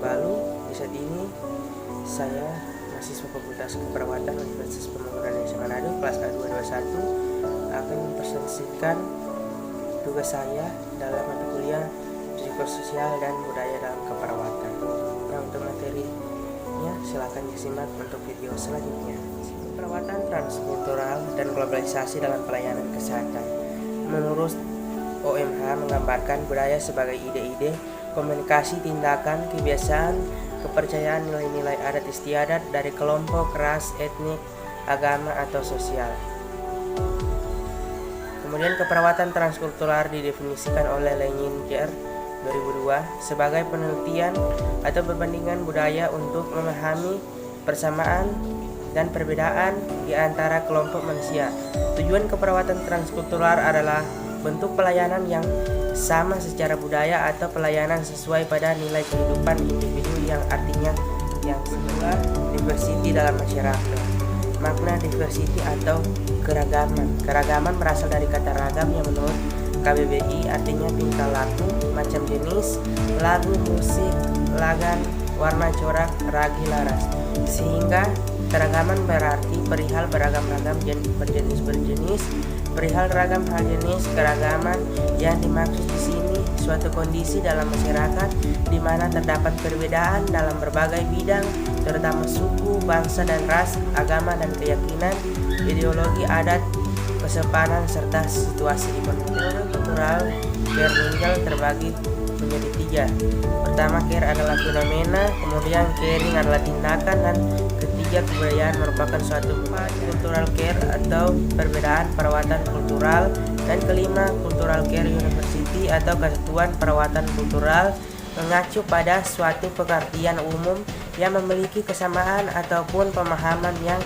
Tuvalu. Di saat ini saya mahasiswa Fakultas Keperawatan Universitas Pembangunan Indonesia Manado kelas A221 akan mempresentasikan tugas saya dalam mata kuliah psikososial dan budaya dalam keperawatan. Nah, untuk materinya silakan disimak untuk video selanjutnya. Keperawatan transkultural dan globalisasi dalam pelayanan kesehatan. Menurut OMH menggambarkan budaya sebagai ide-ide, komunikasi, tindakan, kebiasaan, kepercayaan, nilai-nilai adat istiadat dari kelompok, ras, etnik, agama, atau sosial. Kemudian keperawatan transkultural didefinisikan oleh Leininger 2002 sebagai penelitian atau perbandingan budaya untuk memahami persamaan dan perbedaan di antara kelompok manusia. Tujuan keperawatan transkultural adalah bentuk pelayanan yang sama secara budaya atau pelayanan sesuai pada nilai kehidupan individu yang artinya yang kedua, diversity dalam masyarakat. Makna diversity atau keragaman. Keragaman berasal dari kata ragam yang menurut KBBI artinya tingkah laku, macam jenis, lagu, musik, lagan, warna corak, ragi, laras. Sehingga keragaman berarti perihal beragam-ragam berjenis-berjenis, perihal ragam hal jenis. Keragaman yang dimaksud di sini suatu kondisi dalam masyarakat di mana terdapat perbedaan dalam berbagai bidang, terutama suku, bangsa dan ras, agama dan keyakinan, ideologi, adat, kesepanan serta situasi ekonomi. Kultural care meninggal terbagi menjadi 3. Pertama, care adalah fenomena, kemudian caring adalah tindakan, dan ketiga, kebudayaan merupakan suatu cultural care atau perbedaan perawatan kultural, dan kelima, cultural care university atau kesatuan perawatan kultural mengacu pada suatu pengertian umum yang memiliki kesamaan ataupun pemahaman yang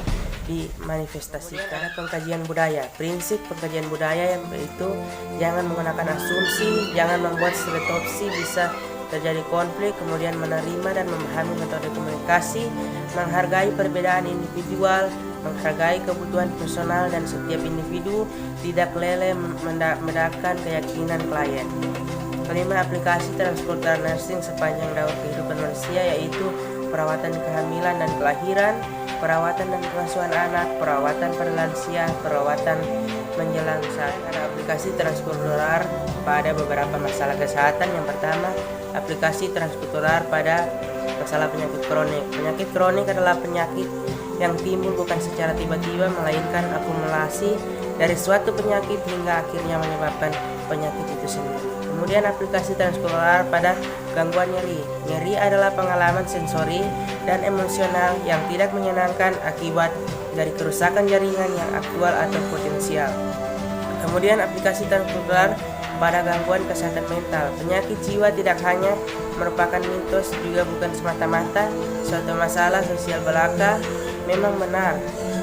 dimanifestasikan. Pengkajian budaya. Prinsip pengkajian budaya yaitu jangan menggunakan asumsi, jangan membuat stereotipsi, bisa terjadi konflik, kemudian menerima dan memahami metode komunikasi, menghargai perbedaan individual, menghargai kebutuhan personal dan setiap individu, tidak lele membedakan keyakinan klien. Kelima, aplikasi transkultural nursing sepanjang daur kehidupan manusia, yaitu perawatan kehamilan dan kelahiran, perawatan dan pengasuhan anak, perawatan pada lansia, perawatan menjelang saat. Ada aplikasi transkultural pada beberapa masalah kesehatan. Yang pertama, aplikasi transkultural pada masalah penyakit kronik. Penyakit kronik adalah penyakit yang timbul bukan secara tiba-tiba, melainkan akumulasi dari suatu penyakit hingga akhirnya menyebabkan penyakit itu sendiri. Kemudian aplikasi transkultural pada gangguan nyeri. Nyeri adalah pengalaman sensori dan emosional yang tidak menyenangkan akibat dari kerusakan jaringan yang aktual atau potensial. Kemudian aplikasi transkultural pada gangguan kesehatan mental. Penyakit jiwa tidak hanya merupakan mitos, juga bukan semata-mata suatu masalah sosial belaka. Memang benar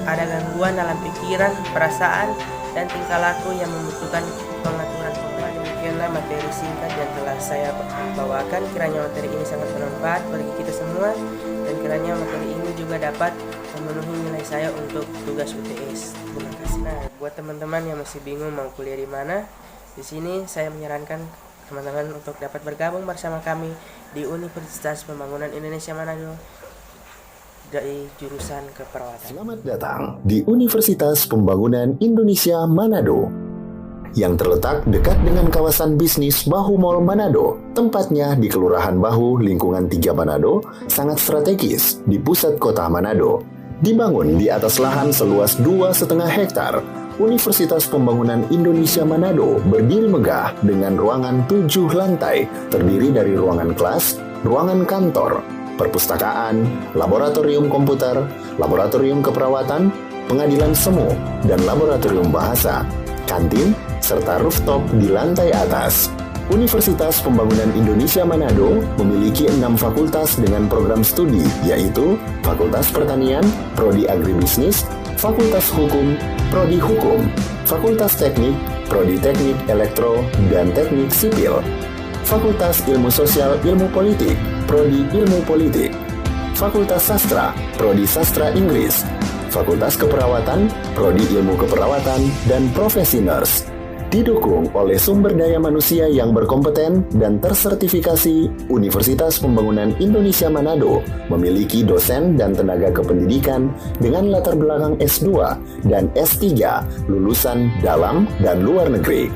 ada gangguan dalam pikiran, perasaan, dan tingkah laku yang membutuhkan pengaturan. Demikianlah materi singkat yang telah saya bawakan. Kiranya materi ini sangat bermanfaat bagi kita semua, dan kiranya materi ini juga dapat memenuhi nilai saya untuk tugas UTS. Terima kasih. Nah, buat teman-teman yang masih bingung mau kuliah di mana, di sini saya menyarankan teman-teman untuk dapat bergabung bersama kami di Universitas Pembangunan Indonesia Manado dari jurusan keperawatan. Selamat datang di Universitas Pembangunan Indonesia Manado yang terletak dekat dengan kawasan bisnis Bahu Mall Manado. Tempatnya di Kelurahan Bahu, lingkungan 3 Manado, sangat strategis di pusat kota Manado. Dibangun di atas lahan seluas 2,5 hektar, Universitas Pembangunan Indonesia Manado berdiri megah dengan ruangan 7 lantai, terdiri dari ruangan kelas, ruangan kantor, perpustakaan, laboratorium komputer, laboratorium keperawatan, pengadilan semu, dan laboratorium bahasa, kantin, serta rooftop di lantai atas. Universitas Pembangunan Indonesia Manado memiliki 6 fakultas dengan program studi, yaitu Fakultas Pertanian, Prodi Agribisnis, Fakultas Hukum, Prodi Hukum, Fakultas Teknik, Prodi Teknik Elektro dan Teknik Sipil, Fakultas Ilmu Sosial Ilmu Politik, Prodi Ilmu Politik, Fakultas Sastra, Prodi Sastra Inggris, Fakultas Keperawatan, Prodi Ilmu Keperawatan dan Profesi Nurse, Didukung oleh sumber daya manusia yang berkompeten dan tersertifikasi, Universitas Pembangunan Indonesia Manado memiliki dosen dan tenaga kependidikan dengan latar belakang S2 dan S3 lulusan dalam dan luar negeri.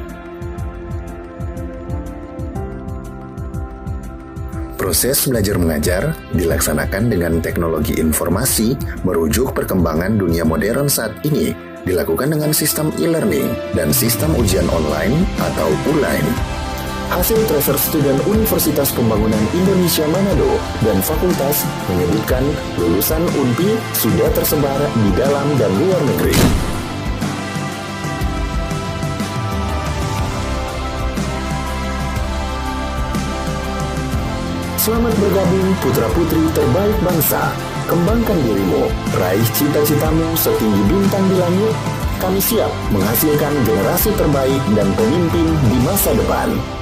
Proses belajar mengajar dilaksanakan dengan teknologi informasi merujuk perkembangan dunia modern saat ini, dilakukan dengan sistem e-learning dan sistem ujian online atau ULAIN. Hasil tracer student Universitas Pembangunan Indonesia Manado dan fakultas menyebutkan lulusan UNPI sudah tersebar di dalam dan luar negeri. Selamat bergabung putra-putri terbaik bangsa. Kembangkan dirimu, raih cita-citamu setinggi bintang di langit. Kami siap menghasilkan generasi terbaik dan pemimpin di masa depan.